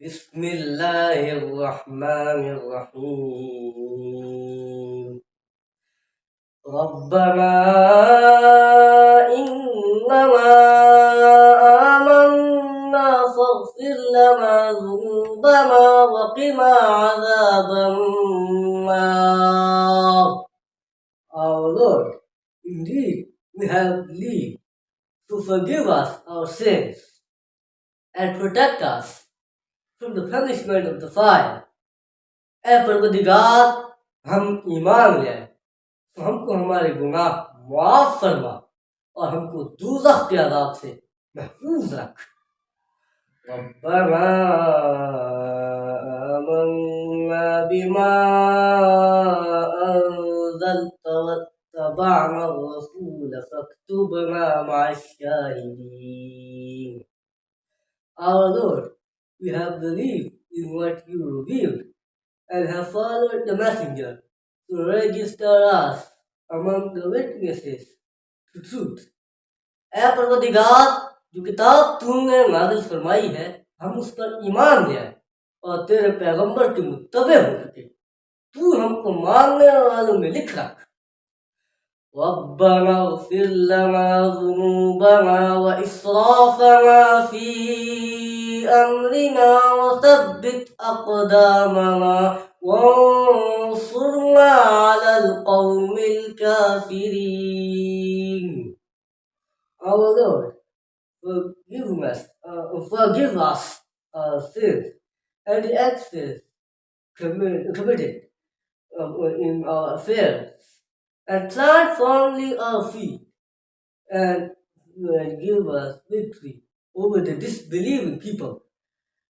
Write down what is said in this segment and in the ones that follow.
बिस्मिल्लाहिर्रहमानिर्रहीम। रब्बना इन्नमा आमन्ना फ़ग़फ़िर लना ज़ुनूबना वक़िना अज़ाबन्नार। Our Lord, indeed we have believed, to forgive us our sins and protect us from the punishment of the fire. ए परवदिगार, हम ईमान ले आए तो हमको हमारे गुनाह माफ फरमा और हमको दूज़ख के अज़ाब से महफूज रख। रब्बना आमन्ना बिमा अंज़लत वत्तबअना रसूल फक्तुबना मअश-शाहिदीन। Our Lord, we have believed in what you revealed and have followed the messenger to register us among the witnesses to truth. ऐ परवदिगार, जो किताब तूने नाज़िल फरमाई है हम उस पर ईमान ले आए और तेरे पैगंबर के मुत्तबे हो चुके, तू हमको मानने वालों में लिख रख। रब्बना इग़फ़िर लना ज़ुनूबना व इस्राफ़ना फ़ी अम्रिना वसब्बित अक़दामना वंसुरना अलल क़ौमिल काफ़िरीन। Our Lord, forgive us our sins and the excess committed in our affairs, and plant firmly our feet, and give us victory over the disbelieving people.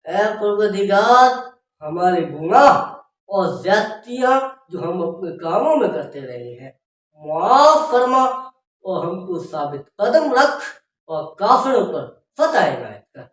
ऐ परवदिगार, हमारे गुनाह और ज़्यादतियाँ जो हम अपने कामों में करते रहे हैं माफ फरमा और हमको साबित कदम रख और काफिरों पर फतह इनायत कर।